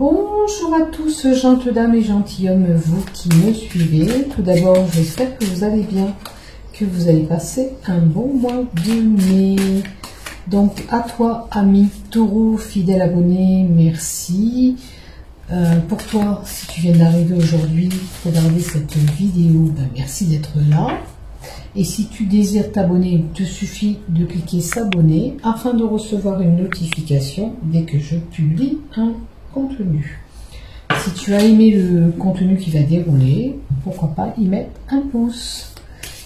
Bonjour à tous, gentes dames et gentilshommes, vous qui me suivez. Tout d'abord, j'espère que vous allez bien, que vous allez passer un bon mois de mai. Donc, à toi, ami taureau, fidèle abonné, merci. Pour toi, si tu viens d'arriver aujourd'hui, regarder cette vidéo, ben merci d'être là. Et si tu désires t'abonner, il te suffit de cliquer s'abonner afin de recevoir une notification dès que je publie un contenu. Si tu as aimé le contenu qui va dérouler, pourquoi pas y mettre un pouce.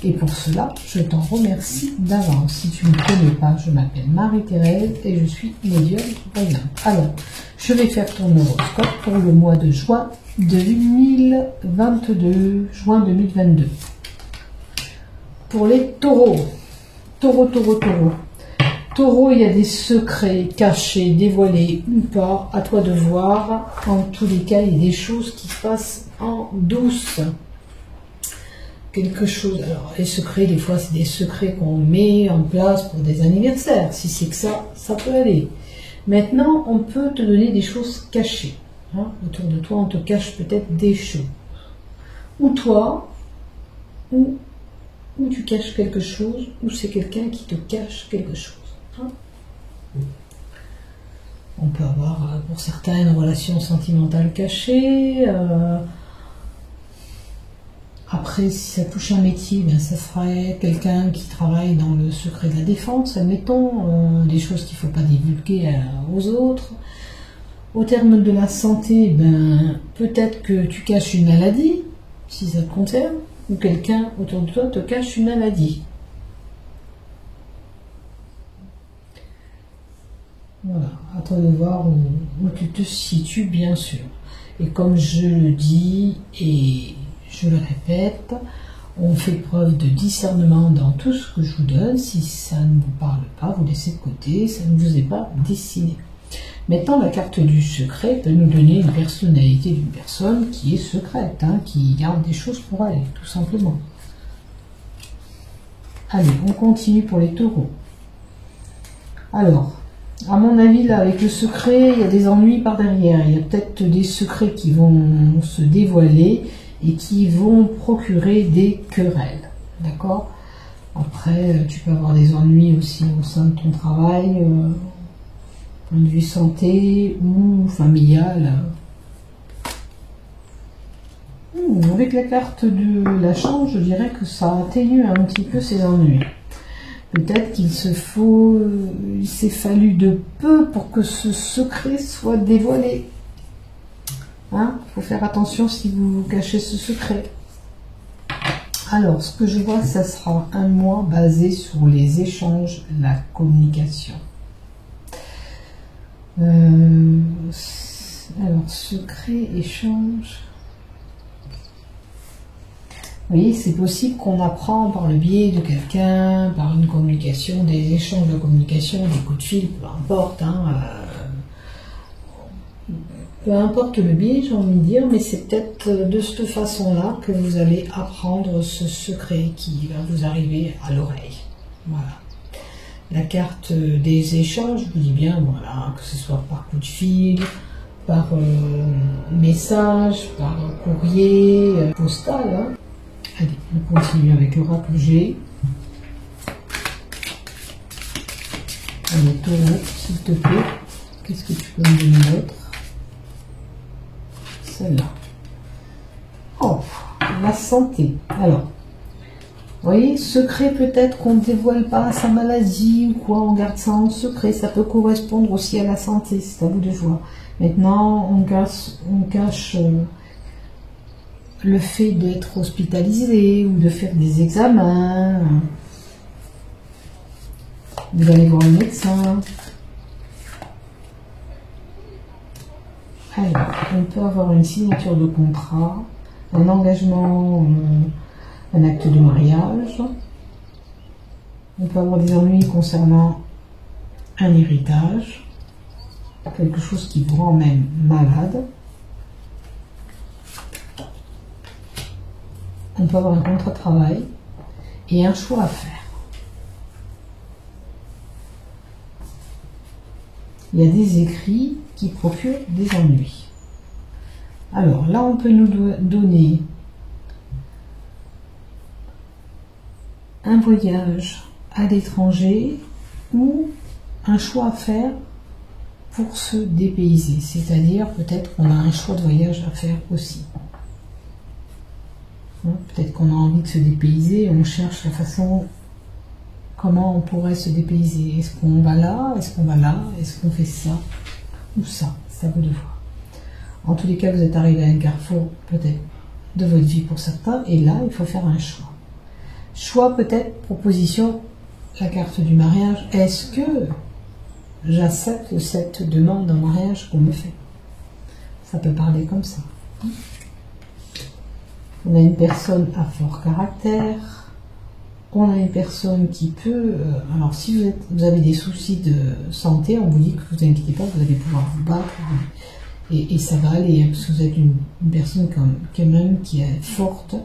Et pour cela, je t'en remercie d'avance. Si tu ne me connais pas, je m'appelle Marie-Thérèse et je suis médium voyante. Alors, je vais faire ton horoscope pour le mois de juin 2022. Juin 2022. Pour les taureaux. Taureau. Taureau, il y a des secrets cachés, dévoilés ou pas, à toi de voir. En tous les cas, il y a des choses qui se passent en douce. Quelque chose, alors les secrets, des fois, c'est des secrets qu'on met en place pour des anniversaires. Si c'est que ça peut aller. Maintenant, on peut te donner des choses cachées. Hein. Autour de toi, on te cache peut-être des choses. Ou toi, ou tu caches quelque chose, ou c'est quelqu'un qui te cache quelque chose. Hein. On peut avoir, pour certains, une relation sentimentale cachée. Après, si ça touche un métier, ben, ça serait quelqu'un qui travaille dans le secret de la défense, admettons, des choses qu'il ne faut pas divulguer aux autres. Au terme de la santé, ben, peut-être que tu caches une maladie, si ça te concerne, ou quelqu'un autour de toi te cache une maladie. Voilà, à toi de voir où tu te situes, bien sûr. Et comme je le dis, et je le répète, on fait preuve de discernement dans tout ce que je vous donne. Si ça ne vous parle pas, vous laissez de côté, ça ne vous est pas destiné. Maintenant, la carte du secret peut nous donner une personnalité d'une personne qui est secrète, hein, qui garde des choses pour elle, tout simplement. Allez, on continue pour les taureaux. Alors, à mon avis, là, avec le secret, il y a des ennuis par derrière. Il y a peut-être des secrets qui vont se dévoiler et qui vont procurer des querelles. D'accord? Après, tu peux avoir des ennuis aussi au sein de ton travail, point de vue santé ou familial. Avec la carte de la chance, je dirais que ça atténue un petit peu ces ennuis. Peut-être qu'il s'est fallu de peu pour que ce secret soit dévoilé. Hein? Faut faire attention si vous cachez ce secret. Alors, ce que je vois, ça sera un mois basé sur les échanges, la communication. Alors, secret, échange. Vous voyez, c'est possible qu'on apprend par le biais de quelqu'un, par une communication, des échanges de communication, des coups de fil, peu importe. Hein, peu importe le biais, j'ai envie de dire, mais c'est peut-être de cette façon-là que vous allez apprendre ce secret qui va vous arriver à l'oreille. Voilà. La carte des échanges, je vous dis bien, voilà, que ce soit par coup de fil, par message, par courrier, postal. Hein. Allez, on continue avec l'oracle G. Allez, taureau, s'il te plaît, qu'est-ce que tu peux me donner d'autre? Celle-là. Oh, la santé. Alors, vous voyez, secret peut-être qu'on ne dévoile pas sa maladie ou quoi, on garde ça en secret. Ça peut correspondre aussi à la santé, c'est à vous de voir. Maintenant, on cache le fait d'être hospitalisé ou de faire des examens. Vous allez voir le médecin. Alors, on peut avoir une signature de contrat, un engagement, un acte de mariage. On peut avoir des ennuis concernant un héritage, quelque chose qui vous rend même malade. On peut avoir un contrat de travail et un choix à faire. Il y a des écrits qui procurent des ennuis. Alors là, on peut nous donner un voyage à l'étranger ou un choix à faire pour se dépayser. C'est-à-dire, peut-être qu'on a un choix de voyage à faire aussi. Peut-être qu'on a envie de se dépayser, on cherche la façon, comment on pourrait se dépayser. Est-ce qu'on va là? Est-ce qu'on va là? Est-ce qu'on fait ça? Ou ça? C'est à vous de voir. En tous les cas, vous êtes arrivé à un carrefour, peut-être, de votre vie pour certains, et là, il faut faire un choix. Choix, peut-être, proposition, la carte du mariage. Est-ce que j'accepte cette demande en mariage qu'on me fait? Ça peut parler comme ça. On a une personne à fort caractère. On a une personne qui peut... alors, si vous avez des soucis de santé, on vous dit que vous inquiétez pas, vous allez pouvoir vous battre. Et ça va aller, parce que vous êtes une personne quand même qui est forte.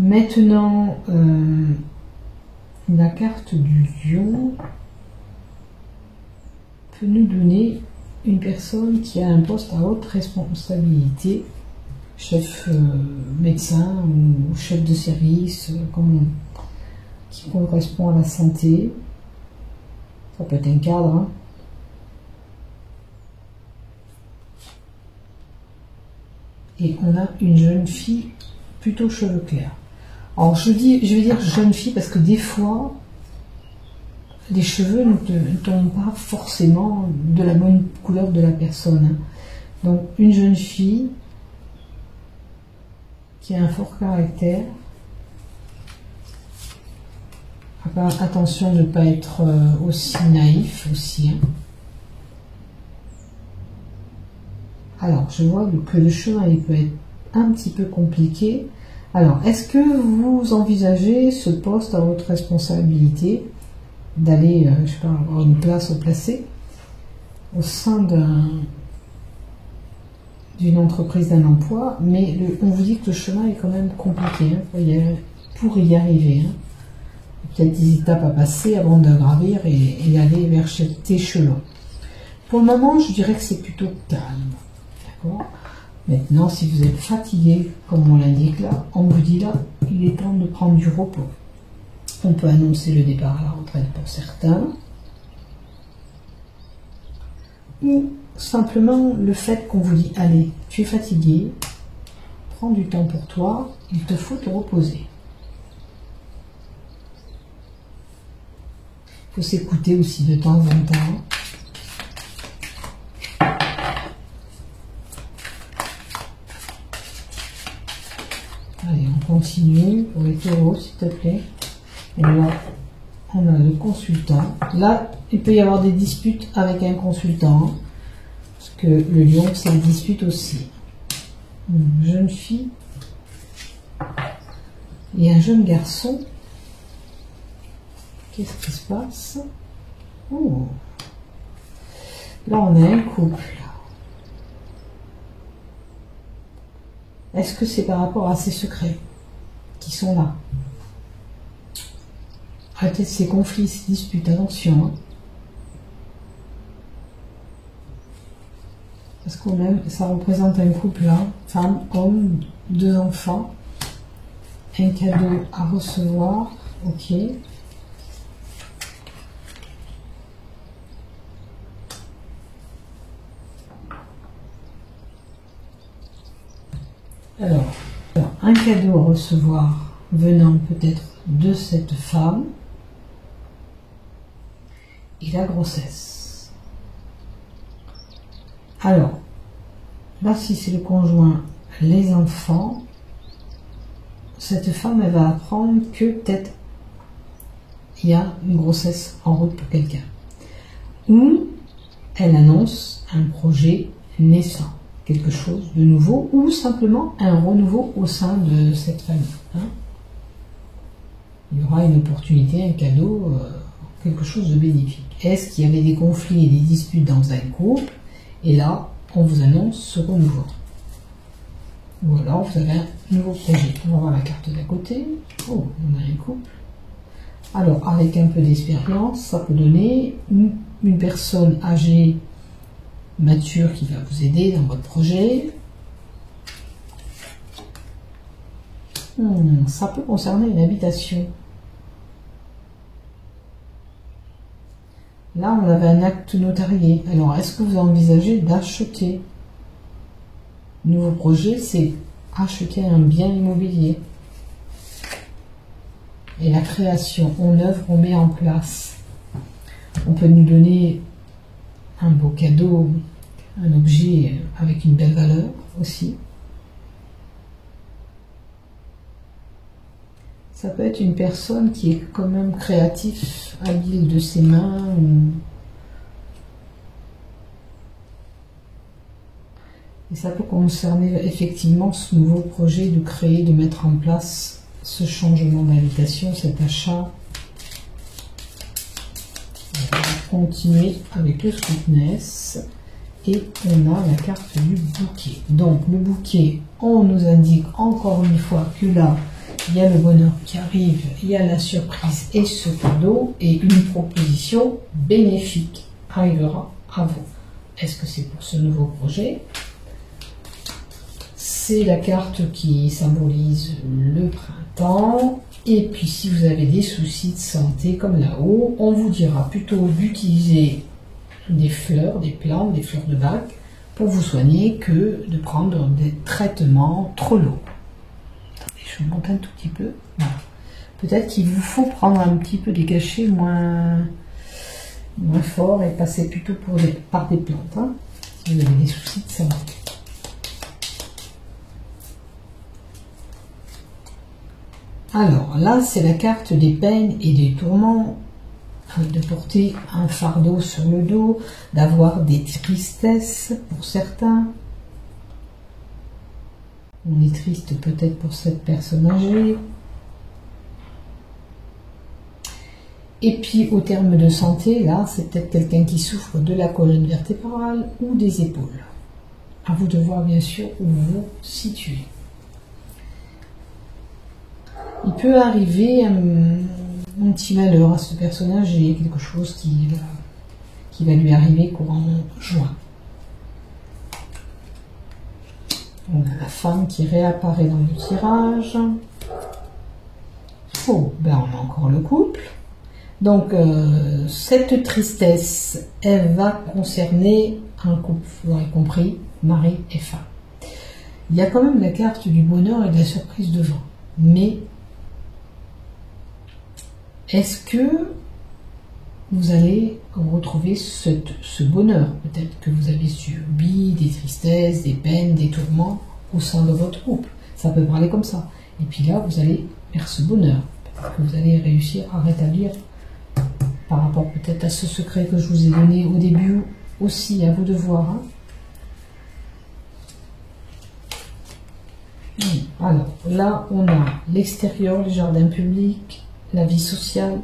Maintenant, la carte du lion peut nous donner une personne qui a un poste à haute responsabilité, chef médecin ou chef de service, qui correspond à la santé. Ça peut être un cadre. Hein. Et on a une jeune fille plutôt cheveux clairs. Alors je vais dire jeune fille parce que des fois, les cheveux ne tombent pas forcément de la bonne couleur de la personne. Hein. Donc une jeune fille qui a un fort caractère. Attention de ne pas être aussi naïf aussi. Hein. Alors, je vois que le chemin il peut être un petit peu compliqué. Alors, est-ce que vous envisagez ce poste à votre responsabilité d'aller, je sais pas, avoir une place au placé au sein d'une entreprise, d'un emploi, mais on vous dit que le chemin est quand même compliqué hein, pour y arriver. Hein. Il y a des étapes à passer avant de gravir et aller vers cet échelon. Pour le moment, je dirais que c'est plutôt calme. D'accord ? Maintenant, si vous êtes fatigué, comme on l'indique là, on vous dit là, il est temps de prendre du repos. On peut annoncer le départ à la retraite pour certains. Ou simplement le fait qu'on vous dit, allez, tu es fatigué, prends du temps pour toi, il te faut te reposer. Il faut s'écouter aussi de temps en temps. Allez, on continue pour les taureaux, s'il te plaît. Et là, on a le consultant. Là, il peut y avoir des disputes avec un consultant. Hein, parce que le lion, ça dispute aussi. Une jeune fille et un jeune garçon. Qu'est-ce qui se passe? Oh. Là, on a un couple. Est-ce que c'est par rapport à ces secrets qui sont là? Arrêtez ces conflits, ces disputes, attention. Hein. Parce qu'on aime, ça représente un couple là, femme, homme, 2 enfants, un cadeau à recevoir, ok. Alors, un cadeau à recevoir venant peut-être de cette femme et la grossesse. Alors, là si c'est le conjoint, les enfants, cette femme elle va apprendre que peut-être il y a une grossesse en route pour quelqu'un. Ou elle annonce un projet naissant. Quelque chose de nouveau ou simplement un renouveau au sein de cette famille. Hein. Il y aura une opportunité, un cadeau, quelque chose de bénéfique. Est-ce qu'il y avait des conflits et des disputes dans un couple? Et là, on vous annonce ce renouveau. Ou alors, vous avez un nouveau projet. On va voir la carte d'à côté. Oh, on a un couple. Alors, avec un peu d'expérience, ça peut donner une personne âgée mature qui va vous aider dans votre projet. Ça peut concerner une habitation. Là, on avait un acte notarié. Alors, est-ce que vous envisagez d'acheter? Nouveau projet, c'est acheter un bien immobilier. Et la création, on œuvre, on met en place. On peut nous donner un beau cadeau, un objet avec une belle valeur aussi. Ça peut être une personne qui est quand même créatif, habile de ses mains. Et ça peut concerner effectivement ce nouveau projet de créer, de mettre en place ce changement d'habitation, cet achat. On va continuer avec le sweetness. Et on a la carte du bouquet. Donc le bouquet, on nous indique encore une fois que là, il y a le bonheur qui arrive, il y a la surprise et ce cadeau, et une proposition bénéfique arrivera à vous. Est-ce que c'est pour ce nouveau projet? C'est la carte qui symbolise le printemps. Et puis si vous avez des soucis de santé comme là-haut, on vous dira plutôt d'utiliser des fleurs, des plantes, des fleurs de bac pour vous soigner que de prendre des traitements trop lourds. Je monte un tout petit peu. Voilà. Peut-être qu'il vous faut prendre un petit peu des cachets moins forts et passer plutôt par des plantes. Hein, si vous avez des soucis de santé. Alors là, c'est la carte des peines et des tourments, de porter un fardeau sur le dos, d'avoir des tristesses pour certains. On est triste peut-être pour cette personne âgée. Et puis au terme de santé, là, c'est peut-être quelqu'un qui souffre de la colonne vertébrale ou des épaules. À vous de voir bien sûr où vous vous situez. Il peut arriver un petit malheur à ce personne âgé, quelque chose qui va lui arriver courant juin. On a la femme qui réapparaît dans le tirage. Oh, ben on a encore le couple. Donc, cette tristesse, elle va concerner un couple, vous l'aurez compris, mari et femme. Il y a quand même la carte du bonheur et de la surprise devant. Mais, est-ce que vous allez retrouver ce bonheur? Peut-être que vous avez subi des tristesses, des peines, des tourments au sein de votre couple. Ça peut parler comme ça. Et puis là, vous allez vers ce bonheur. Peut-être que vous allez réussir à rétablir par rapport peut-être à ce secret que je vous ai donné au début aussi, à vous de voir. Hein. Alors, là, on a l'extérieur, les jardins publics, la vie sociale.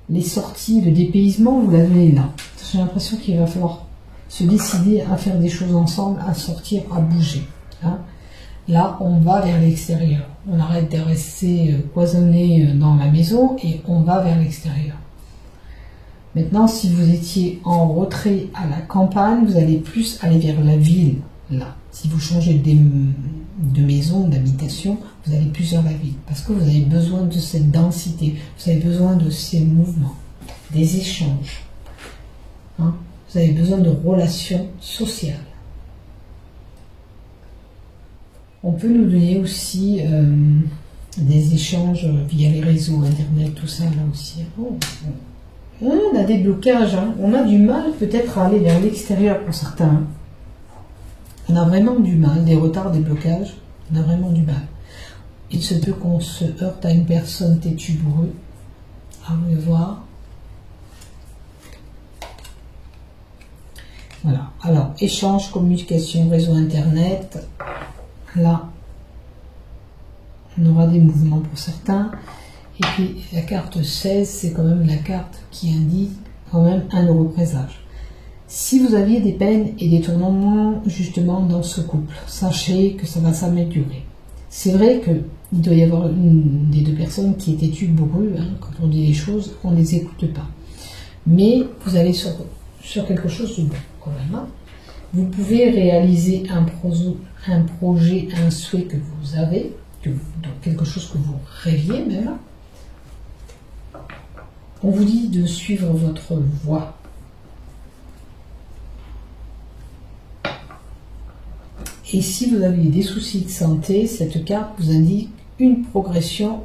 Les sorties, le dépaysement, vous l'avez là. J'ai l'impression qu'il va falloir se décider à faire des choses ensemble, à sortir, à bouger. Hein. Là, on va vers l'extérieur. On arrête de rester cloisonné dans la maison et on va vers l'extérieur. Maintenant, si vous étiez en retrait à la campagne, vous allez plus aller vers la ville. Là, si vous changez de maison, d'habitation, vous allez plus vers la ville. Parce que vous avez besoin de cette densité, vous avez besoin de ces mouvements, des échanges. Hein? Vous avez besoin de relations sociales. On peut nous donner aussi des échanges via les réseaux, Internet, tout ça là aussi. On a des blocages, hein. On a du mal peut-être à aller vers l'extérieur pour certains. Hein. On a vraiment du mal, des retards, des blocages, on a vraiment du mal. Il se peut qu'on se heurte à une personne têtue bourrue. À vous de voir. Voilà. Alors, échange, communication, réseau Internet. Là, on aura des mouvements pour certains. Et puis, la carte 16, c'est quand même la carte qui indique quand même un heureux présage. Si vous aviez des peines et des tournements justement dans ce couple, sachez que ça va s'améliorer. C'est vrai qu'il doit y avoir une des deux personnes qui est têtue, bourrue. Hein. Quand on dit les choses, on ne les écoute pas. Mais vous allez sur quelque chose de bon quand même. Hein. Vous pouvez réaliser un projet, un souhait que vous avez, donc quelque chose que vous rêviez même. On vous dit de suivre votre voie. Et si vous avez des soucis de santé, cette carte vous indique une progression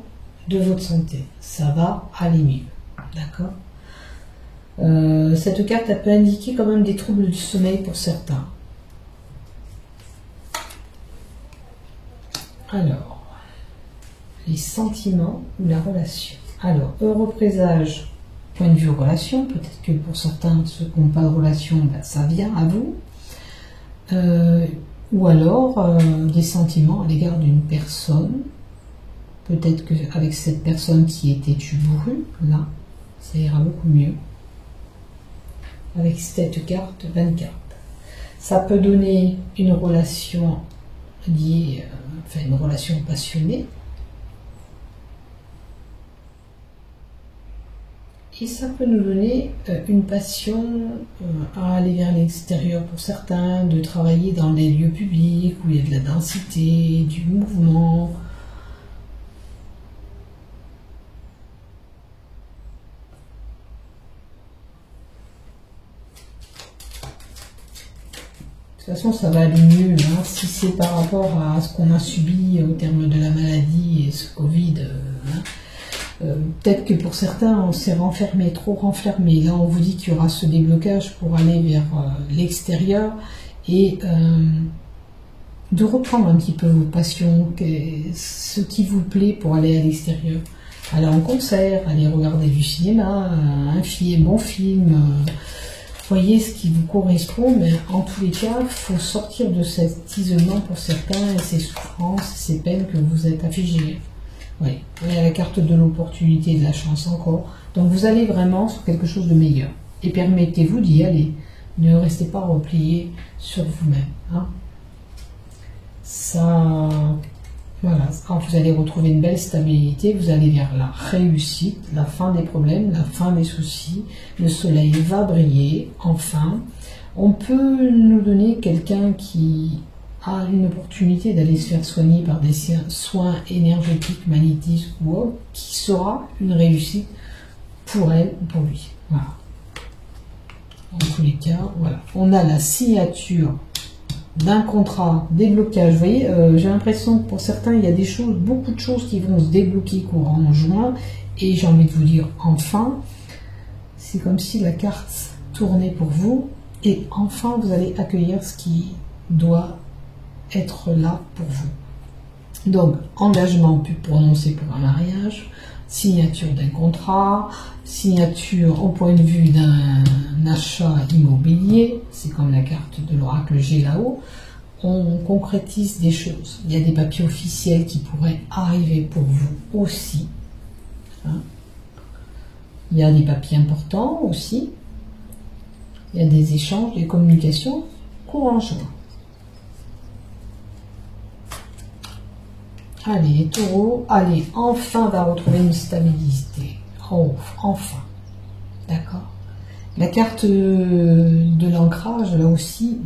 de votre santé. Ça va aller mieux. D'accord ? Cette carte, elle peut indiquer quand même des troubles du sommeil pour certains. Alors, les sentiments ou la relation. Alors, heureux présage, point de vue relation. Peut-être que pour certains, ceux qui n'ont pas de relation, ben, ça vient à vous. Ou alors des sentiments à l'égard d'une personne. Peut-être qu'avec cette personne qui était têtue bourrue, là, ça ira beaucoup mieux. Avec cette carte 24. Ça peut donner une relation liée, une relation passionnée. Et ça peut nous donner une passion à aller vers l'extérieur pour certains, de travailler dans les lieux publics où il y a de la densité, du mouvement. De toute façon, ça va aller mieux. Hein, si c'est par rapport à ce qu'on a subi au terme de la maladie et ce Covid, peut-être que pour certains, on s'est renfermé, trop renfermé. Là, on vous dit qu'il y aura ce déblocage pour aller vers l'extérieur et de reprendre un petit peu vos passions, ce qui vous plaît pour aller à l'extérieur. Aller en concert, aller regarder du cinéma, un bon film. Voyez ce qui vous correspond, mais en tous les cas, il faut sortir de cet isolement pour certains et ces souffrances, ces peines que vous êtes affligés. Oui, on est à la carte de l'opportunité et de la chance encore. Donc vous allez vraiment sur quelque chose de meilleur. Et permettez-vous d'y aller. Ne restez pas replié sur vous-même. Hein. Ça, voilà. Alors, vous allez retrouver une belle stabilité. Vous allez vers la réussite, la fin des problèmes, la fin des soucis. Le soleil va briller, enfin. On peut nous donner quelqu'un qui a une opportunité d'aller se faire soigner par des soins énergétiques, magnétiques ou autres, qui sera une réussite pour elle ou pour lui. Voilà. En tous les cas, voilà. On a la signature d'un contrat, des blocages. Vous voyez, j'ai l'impression que pour certains, il y a des choses, beaucoup de choses qui vont se débloquer courant juin. Et j'ai envie de vous dire, enfin, c'est comme si la carte tournait pour vous. Et enfin, vous allez accueillir ce qui doit être là pour vous. Donc, engagement plus prononcé pour un mariage, signature d'un contrat, signature au point de vue d'un achat immobilier, c'est comme la carte de l'oracle G là-haut, on concrétise des choses. Il y a des papiers officiels qui pourraient arriver pour vous aussi. Hein. Il y a des papiers importants aussi. Il y a des échanges, des communications courant juin. Allez, les taureaux, allez, enfin, on va retrouver une stabilité. Oh, enfin. D'accord. La carte de l'ancrage, là aussi,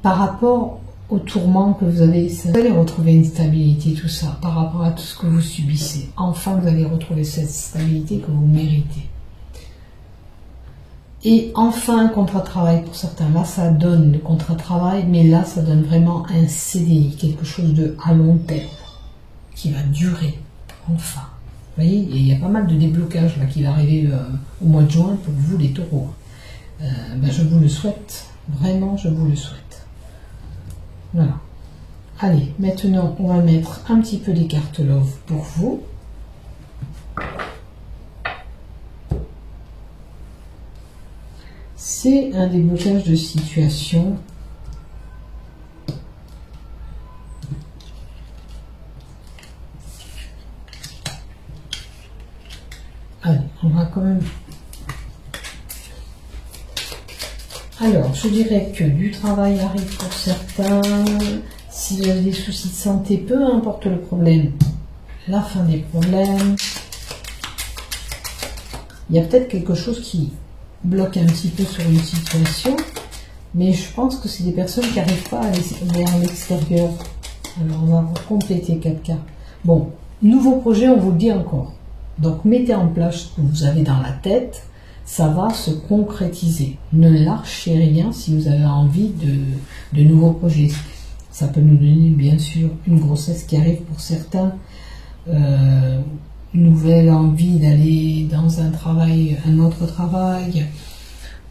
par rapport au tourment que vous avez, vous allez retrouver une stabilité, tout ça, par rapport à tout ce que vous subissez. Enfin, vous allez retrouver cette stabilité que vous méritez. Et enfin, un contrat de travail pour certains. Là, ça donne le contrat de travail, mais là, ça donne vraiment un CDI, quelque chose de à long terme, qui va durer, enfin. Vous voyez, il y a pas mal de déblocages là, qui va arriver au mois de juin pour vous, les taureaux. Je vous le souhaite, vraiment, je vous le souhaite. Voilà. Allez, maintenant, on va mettre un petit peu des cartes love pour vous. C'est un déblocage de situation. Allez, on va quand même... Alors, je dirais que du travail arrive pour certains. Si vous avez des soucis de santé, peu importe le problème, la fin des problèmes. Il y a peut-être quelque chose qui bloque un petit peu sur une situation, mais je pense que c'est des personnes qui n'arrivent pas à aller vers l'extérieur. Alors on va compléter 4 cartes. Bon, nouveau projet, on vous le dit encore. Donc mettez en place ce que vous avez dans la tête, ça va se concrétiser. Ne lâchez rien si vous avez envie de nouveaux projets. Ça peut nous donner bien sûr une grossesse qui arrive pour certains, une nouvelle envie d'aller dans un autre travail.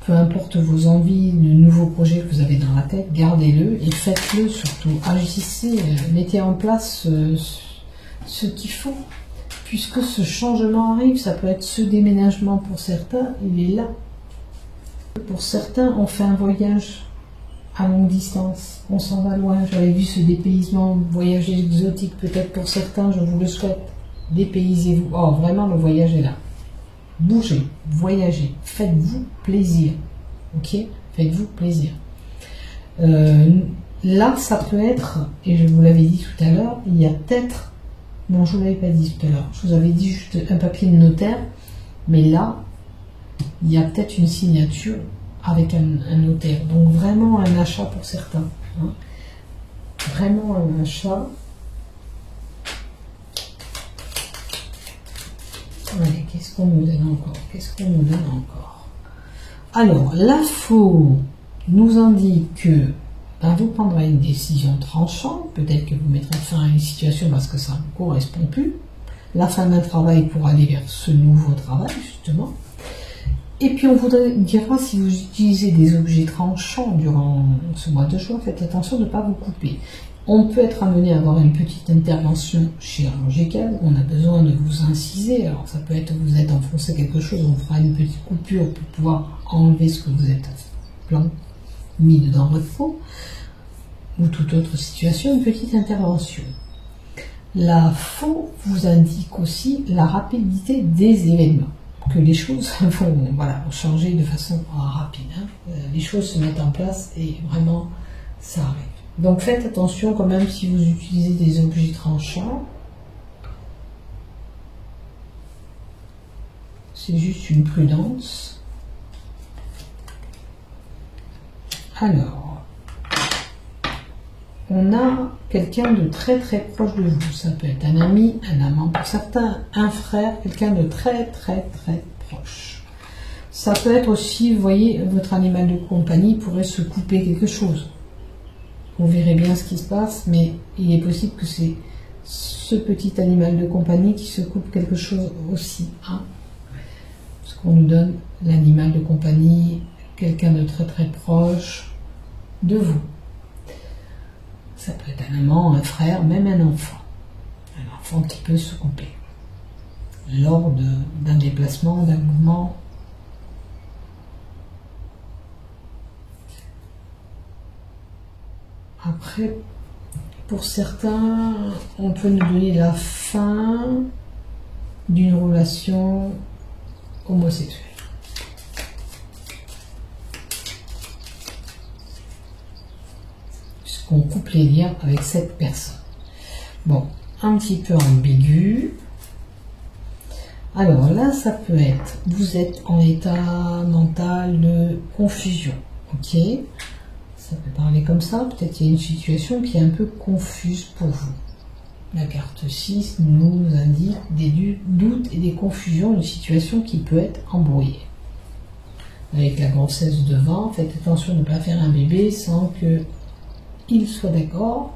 Peu importe vos envies, de nouveaux projets que vous avez dans la tête, gardez-le et faites-le surtout. Agissez, mettez en place ce qu'il faut. Puisque ce changement arrive, ça peut être ce déménagement pour certains, il est là. Pour certains, on fait un voyage à longue distance, on s'en va loin. J'avais vu ce dépaysement, voyager exotique peut-être pour certains, je vous le souhaite. Dépaysez-vous. Oh, vraiment, le voyage est là. Bougez, voyagez, faites-vous plaisir. Ok? Faites-vous plaisir. Là, ça peut être, et je vous l'avais dit tout à l'heure, il y a peut-être, non, je ne vous l'avais pas dit tout à l'heure, je vous avais dit juste un papier de notaire, mais là, il y a peut-être une signature avec un notaire. Donc vraiment un achat pour certains. Hein. Vraiment un achat. Allez, qu'est-ce qu'on nous donne encore? Qu'est-ce qu'on nous donne encore? Alors, l'info nous indique que vous prendrez une décision tranchante. Peut-être que vous mettrez fin à une situation parce que ça ne correspond plus. La fin d'un travail pour aller vers ce nouveau travail, justement. Et puis, on vous dira, si vous utilisez des objets tranchants durant ce mois de juin, faites attention de ne pas vous couper. On peut être amené à avoir une petite intervention chirurgicale, on a besoin de vous inciser, alors ça peut être vous êtes enfoncé quelque chose, on fera une petite coupure pour pouvoir enlever ce que vous êtes mis dans votre peau, ou toute autre situation, une petite intervention. La faux vous indique aussi la rapidité des événements, que les choses vont changer de façon rapide, hein. Les choses se mettent en place et vraiment ça arrive. Donc faites attention quand même si vous utilisez des objets tranchants. C'est juste une prudence. Alors, on a quelqu'un de très très proche de vous. Ça peut être un ami, un amant pour certains, un frère, quelqu'un de très très très proche. Ça peut être aussi, vous voyez, votre animal de compagnie pourrait se couper quelque chose. Vous verrez bien ce qui se passe, mais il est possible que c'est ce petit animal de compagnie qui se coupe quelque chose aussi. Hein, parce qu'on nous donne l'animal de compagnie, quelqu'un de très très proche de vous. Ça peut être un amant, un frère, même un enfant. Un enfant qui peut se couper lors d'un déplacement, d'un mouvement. Après, pour certains, on peut nous donner la fin d'une relation homosexuelle. Puisqu'on coupe les liens avec cette personne. Bon, un petit peu ambigu. Alors là, ça peut être, vous êtes en état mental de confusion, ok? Ça peut parler comme ça, peut-être qu'il y a une situation qui est un peu confuse pour vous. La carte 6 nous indique des doutes et des confusions, une situation qui peut être embrouillée. Avec la grossesse devant, faites attention de ne pas faire un bébé sans qu'il soit d'accord.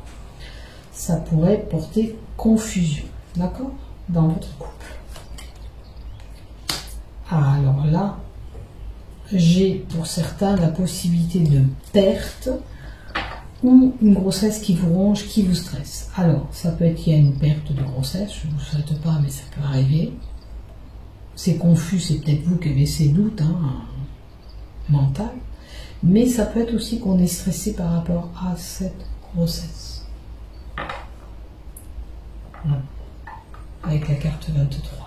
Ça pourrait porter confusion, d'accord, dans votre couple. Alors là, j'ai pour certains la possibilité de perte ou une grossesse qui vous ronge, qui vous stresse. Alors, ça peut être qu'il y a une perte de grossesse, je ne vous souhaite pas, mais ça peut arriver. C'est confus, c'est peut-être vous qui avez ces doutes mentaux, mais ça peut être aussi qu'on est stressé par rapport à cette grossesse. Avec la carte 23.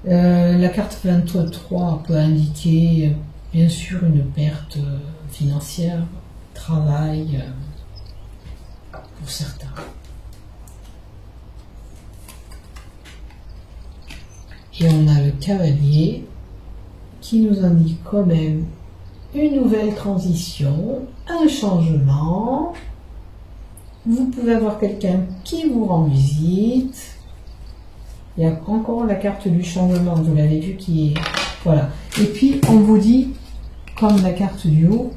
La carte 23 peut indiquer bien sûr une perte financière, travail pour certains. Et on a le cavalier qui nous indique quand même une nouvelle transition, un changement. Vous pouvez avoir quelqu'un qui vous rend visite. Il y a encore la carte du changement, vous l'avez vu, qui est... Voilà. Et puis, on vous dit, comme la carte du haut,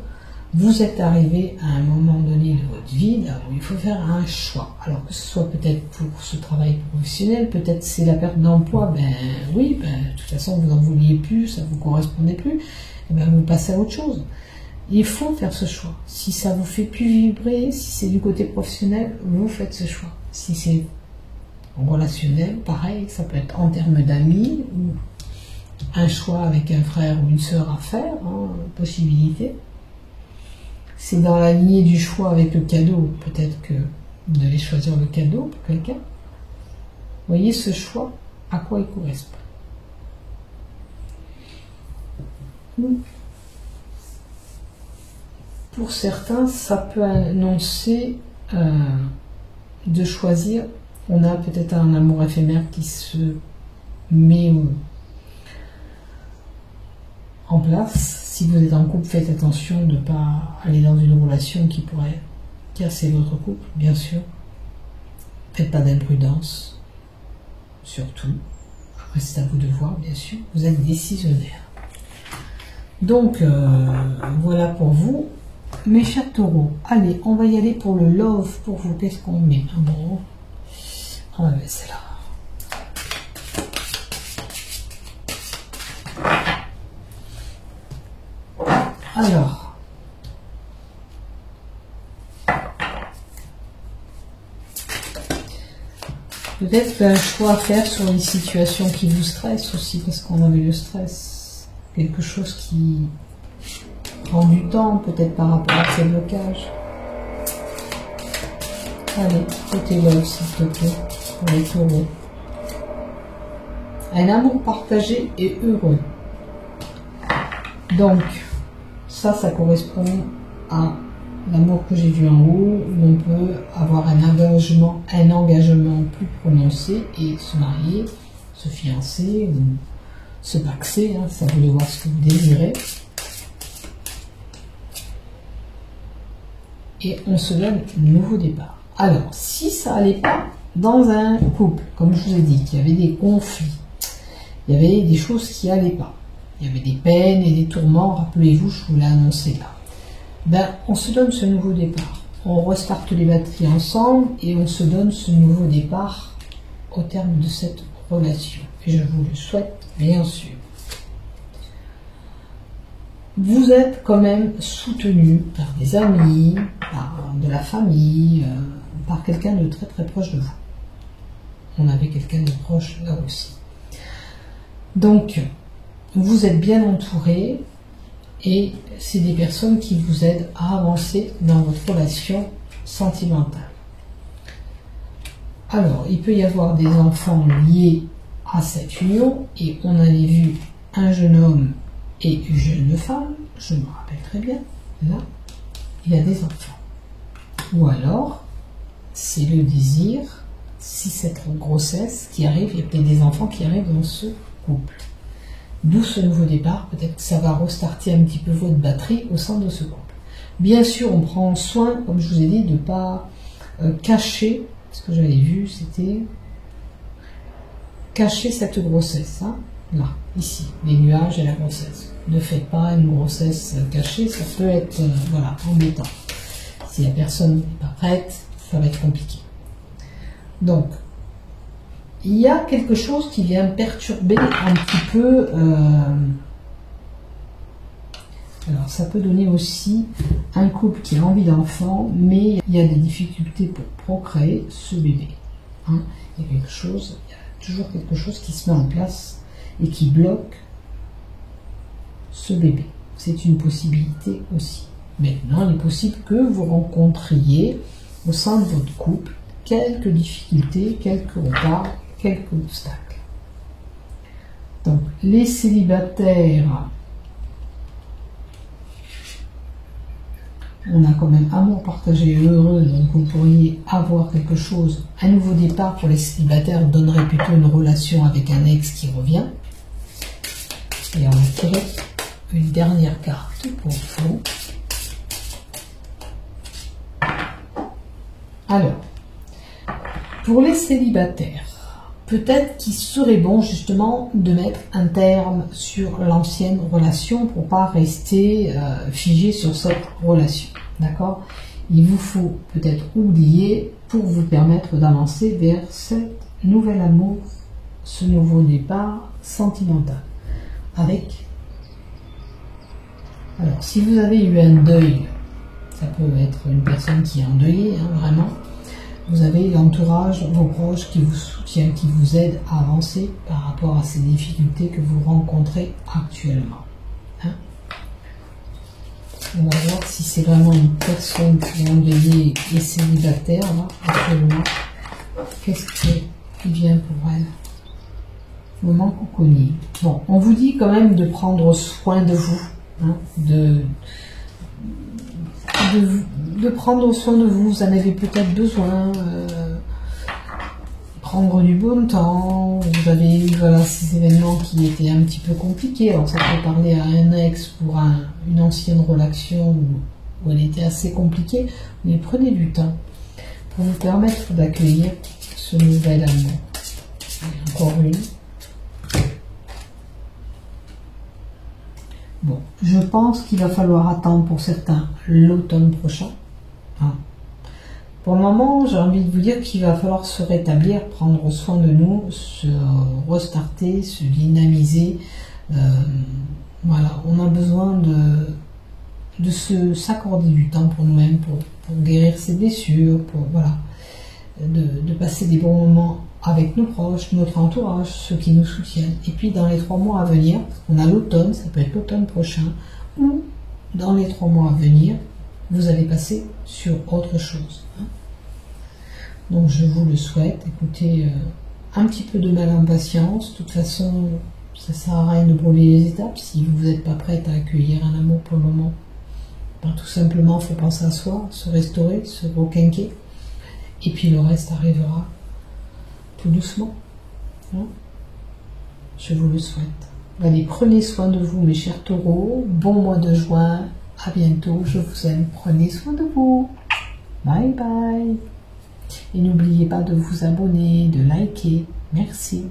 vous êtes arrivé à un moment donné de votre vie là où il faut faire un choix. Alors que ce soit peut-être pour ce travail professionnel, peut-être c'est la perte d'emploi, ben oui, de toute façon vous n'en vouliez plus, ça ne vous correspondait plus, et ben vous passez à autre chose. Il faut faire ce choix. Si ça vous fait plus vibrer, si c'est du côté professionnel, vous faites ce choix. Si c'est relationnel, pareil, ça peut être en termes d'amis, ou un choix avec un frère ou une sœur à faire, possibilité. C'est dans la lignée du choix avec le cadeau, peut-être que vous devez choisir le cadeau pour quelqu'un. Voyez ce choix, à quoi il correspond. Pour certains, ça peut annoncer de choisir. On a peut-être un amour éphémère qui se met en place. Si vous êtes en couple, faites attention de ne pas aller dans une relation qui pourrait casser votre couple, bien sûr. Faites pas d'imprudence, surtout. Après, c'est à vous de voir, bien sûr. Vous êtes décisionnaire. Donc, voilà pour vous. Mes chers taureaux, allez, on va y aller pour le love pour vous. Qu'est-ce qu'on met? Bon, on va mettre celle-là. Alors, peut-être un choix à faire sur une situation qui vous stresse aussi, parce qu'on avait le stress. Quelque chose qui prend du temps, peut-être par rapport à ces blocages. Allez, côté love, s'il te plaît, pour les taureaux. Un amour partagé et heureux. Donc, ça correspond à l'amour que j'ai vu en haut, où on peut avoir un engagement plus prononcé et se marier, se fiancer, ou se paxer, ça vous de voir ce que vous désirez. Et on se donne un nouveau départ. Alors, si ça n'allait pas dans un couple, comme je vous ai dit, qu'il y avait des conflits, il y avait des choses qui n'allaient pas, il y avait des peines et des tourments, rappelez-vous, je vous l'ai annoncé là. Ben, on se donne ce nouveau départ. On restarte les batteries ensemble et on se donne ce nouveau départ au terme de cette relation. Et je vous le souhaite, bien sûr. Vous êtes quand même soutenu par des amis, par de la famille, par quelqu'un de très très proche de vous. On avait quelqu'un de proche là aussi. Donc, vous êtes bien entouré et c'est des personnes qui vous aident à avancer dans votre relation sentimentale. Alors, il peut y avoir des enfants liés à cette union et on avait vu un jeune homme et une jeune femme, je me rappelle très bien, là, il y a des enfants. Ou alors, c'est le désir, si cette grossesse qui arrive, il y a peut-être des enfants qui arrivent dans ce couple. D'où ce nouveau départ, peut-être que ça va restarter un petit peu votre batterie au sein de ce couple. Bien sûr, on prend soin, comme je vous ai dit, de ne pas cacher, ce que j'avais vu, c'était cacher cette grossesse, là, ici, les nuages et la grossesse. Ne faites pas une grossesse cachée, ça peut être voilà, embêtant. Si la personne n'est pas prête, ça va être compliqué. Donc, il y a quelque chose qui vient perturber un petit peu. Alors, ça peut donner aussi un couple qui a envie d'enfant, mais il y a des difficultés pour procréer ce bébé. Il y a quelque chose, il y a toujours quelque chose qui se met en place et qui bloque ce bébé. C'est une possibilité aussi. Maintenant, il est possible que vous rencontriez au sein de votre couple quelques difficultés, quelques retards, quelques obstacles. Donc, les célibataires, On a quand même amour partagé et heureux, donc vous pourriez avoir quelque chose. Un nouveau départ pour les célibataires donnerait plutôt une relation avec un ex qui revient. Et on va tirer une dernière carte pour vous. Alors, pour les célibataires, peut-être qu'il serait bon justement de mettre un terme sur l'ancienne relation pour pas rester figé sur cette relation. D'accord? Il vous faut peut-être oublier pour vous permettre d'avancer vers ce nouvel amour, ce nouveau départ sentimental. Avec. Alors, si vous avez eu un deuil, ça peut être une personne qui est endeuillée, hein, vraiment. Vous avez l'entourage, vos proches qui vous soutiennent, qui vous aident à avancer par rapport à ces difficultés que vous rencontrez actuellement. Hein? On va voir si c'est vraiment une personne qui est endeuillée et célibataire, là, actuellement. Qu'est-ce qui vient pour elle? Moment cocooning. Bon, on vous dit quand même de prendre soin de vous, hein, de prendre soin de vous. Vous en avez peut-être besoin. Prendre du bon temps. Vous avez eu ces événements qui étaient un petit peu compliqués. Alors ça peut parler à un ex pour une ancienne relation où elle était assez compliquée. Mais prenez du temps pour vous permettre d'accueillir ce nouvel amour. Encore une. Bon, je pense qu'il va falloir attendre pour certains l'automne prochain. Hein. Pour le moment, j'ai envie de vous dire qu'il va falloir se rétablir, prendre soin de nous, se restarter, se dynamiser. Voilà, on a besoin de s'accorder du temps pour nous-mêmes, pour guérir ses blessures, pour voilà, de passer des bons moments avec nos proches, notre entourage, ceux qui nous soutiennent. Et puis dans les 3 mois à venir, on a l'automne, ça peut être l'automne prochain, ou dans les 3 mois à venir, vous allez passer sur autre chose. Hein. Donc je vous le souhaite. Écoutez, un petit peu de mal en patience. De toute façon, ça sert à rien de brûler les étapes si vous n'êtes pas prête à accueillir un amour pour le moment. Ben, tout simplement, il faut penser à soi, se restaurer, se requinquer. Et puis le reste arrivera tout doucement. Hein. Je vous le souhaite. Allez, prenez soin de vous, mes chers taureaux. Bon mois de juin. À bientôt. Je vous aime. Prenez soin de vous. Bye bye. Et n'oubliez pas de vous abonner, de liker. Merci.